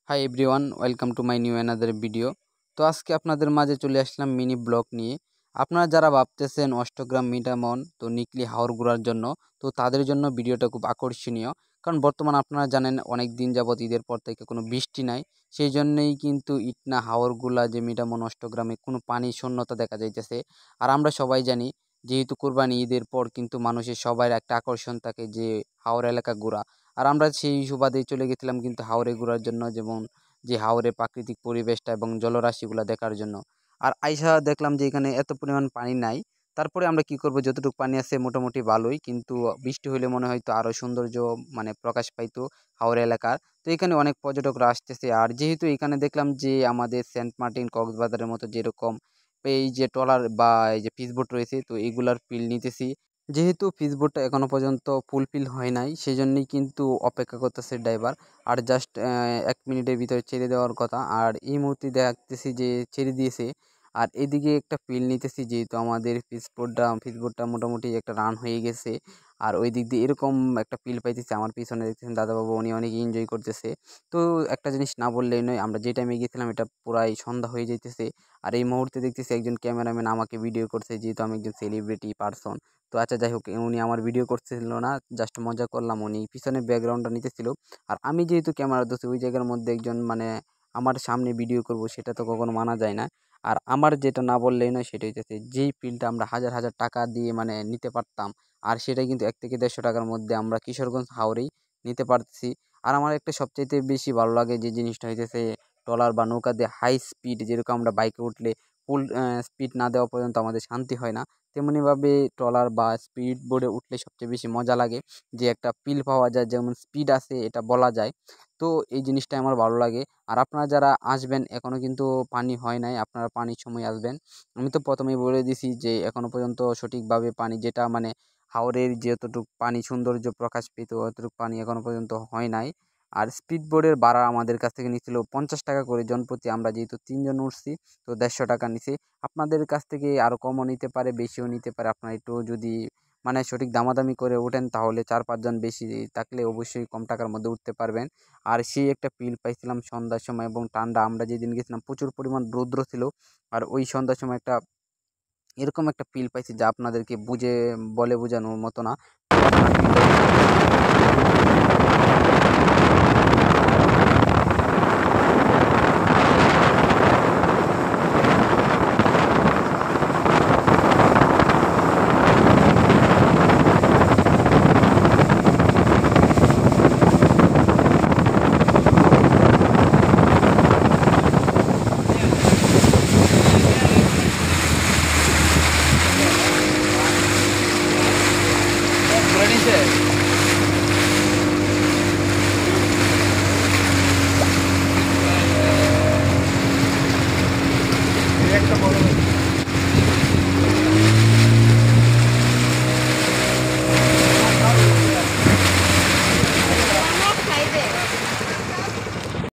Hi everyone, welcome to my new another video. তো আজকে আপনাদের মাঝে চলে আসলাম মিনি ব্লগ নিয়ে। আপনারা যারা ভাবতেছেন অষ্টগ্রাম মিটামন তো নিকলি হাওর ঘোরার জন্য, তো তাদের জন্য ভিডিওটা খুব আকর্ষণীয়। কারণ বর্তমান আপনারা জানেন অনেক দিন যাবৎ ঈদের পর থেকে কোনো বৃষ্টি নাই। সেই জন্যেই কিন্তু ইটনা হাওরগুলা যে মিটামন অষ্টগ্রামে কোনো পানি শূন্যতা দেখা যাইতেছে। আর আমরা সবাই জানি যেহেতু কোরবানি ঈদের পর কিন্তু মানুষের সবার একটা আকর্ষণ থাকে যে হাওর এলাকা ঘোরা। আর আমরা সেই সুবাদেই চলে গেছিলাম কিন্তু হাওরে ঘোরার জন্য, যেমন যে হাওরের প্রাকৃতিক পরিবেশটা এবং জলরাশিগুলা দেখার জন্য। আর আইসা দেখলাম যে এখানে এত পরিমাণ পানি নাই। তারপরে আমরা কি করব, যতটুকু পানি আছে মোটামুটি ভালোই, কিন্তু বৃষ্টি হইলে মনে হয়তো আরো সৌন্দর্য মানে প্রকাশ পাইতো হাওড় এলাকার। তো এখানে অনেক পর্যটকরা আসতেছে, আর যেহেতু এখানে দেখলাম যে আমাদের সেন্ট মার্টিন কক্সবাজারের মতো যেরকম এই যে ট্রলার বা এই যে ফিশবোট রয়েছে, তো এইগুলার ফিল নিতেছি। যেহেতু ফিশবোটটা এখনো পর্যন্ত ফুলফিল হয় নাই, সেই জন্যই কিন্তু অপেক্ষা করতেছে ড্রাইভার। আর জাস্ট 1 মিনিটের ভিতরে ছেড়ে দেওয়ার কথা, আর এই মুহূর্তে দেখতেছি যে ছেড়ে দিয়েছে। আর এদিকে একটা ফিল নিতেছি, যেহেতু আমাদের ফিশবোটটা মোটামুটি একটা রান হয়ে গেছে। আর ওই দিক দিয়ে এরকম একটা ফিল পাইতেছি। আমার পিছনে দেখতেছেন দাদাবাবু, উনি অনেক এনজয় করতেছে। তো একটা জিনিস না বললেই নয়, আমরা যে টাইমে গেছিলাম এটা পুরাই সন্ধ্যা হয়ে যাইতেছে। আর এই মুহূর্তে দেখতেছি একজন ক্যামেরাম্যান আমাকে ভিডিও করছে, যেহেতু আমি একজন সেলিব্রিটি পার্সন। তো আচ্ছা, যাই হোক, উনি আমার ভিডিও করতেছিল না, জাস্ট মজা করলাম, উনি পিছনে ব্যাকগ্রাউন্ডটা নিতেছিল। আর আমি যেহেতু ক্যামেরা ধরছি ওই জায়গার মধ্যে একজন মানে আমার সামনে ভিডিও করব, সেটা তো কখনো মানা যায় না। আর আমার যেটা না বললেই নয়, সেটা হচ্ছে যেই ফিল্ডটা আমরা হাজার হাজার টাকা দিয়ে মানে নিতে পারতাম, আর সেটাই কিন্তু 1 থেকে 150 টাকার মধ্যে আমরা কিশোরগঞ্জ হাওরেই নিতে পারতেছি। আর আমার একটা সবচাইতে বেশি ভালো লাগে যে জিনিসটা হইতেছে ট্রলার বা নৌকা দিয়ে হাই স্পিড, যেরকম আমরা বাইকে উঠলে ফুল স্পিড না দেওয়া পর্যন্ত আমাদের শান্তি হয় না, তেমনিভাবে ট্রলার বা স্পিড বোটে উঠলে সবচেয়ে বেশি মজা লাগে। যে একটা ফিল পাওয়া যায়, যেমন স্পিড আছে এটা বলা যায়। তো এই জিনিসটাই আমার ভালো লাগে। আর আপনারা যারা আসবেন, এখনও কিন্তু পানি হয় নাই, আপনারা পানির সময় আসবেন। আমি তো প্রথমেই বলে দিছি যে এখনও পর্যন্ত সঠিকভাবে পানি যেটা মানে হাওরের যতটুকু পানি সৌন্দর্য প্রকাশ পেত অতটুকু পানি এখনও পর্যন্ত হয় নাই। আর স্পিড বোর্ডের ভাড়া আমাদের কাছ থেকে নিচ্ছিল 50 টাকা করে জনপ্রতি। আমরা যেহেতু 3 জন উঠছি, তো 150 টাকা নিছে। আপনাদের কাছ থেকে আরও কমও নিতে পারে, বেশিও নিতে পারে। আপনারা একটু যদি মানে সঠিক দামাদামি করে ওঠেন, তাহলে 4-5 জন বেশি থাকলে অবশ্যই কম টাকার মধ্যে উঠতে পারবেন। আর সেই একটা ফিল পাইছিলাম সন্ধ্যার সময়, এবং ঠান্ডা, আমরা যেদিন গেছিলাম প্রচুর পরিমাণ রৌদ্র ছিল। আর ওই সন্ধ্যার সময় একটা এরকম একটা ফিল পাইছি যা আপনাদেরকে বলে বোঝানোর মতো না। তো আপনারা ফিলটা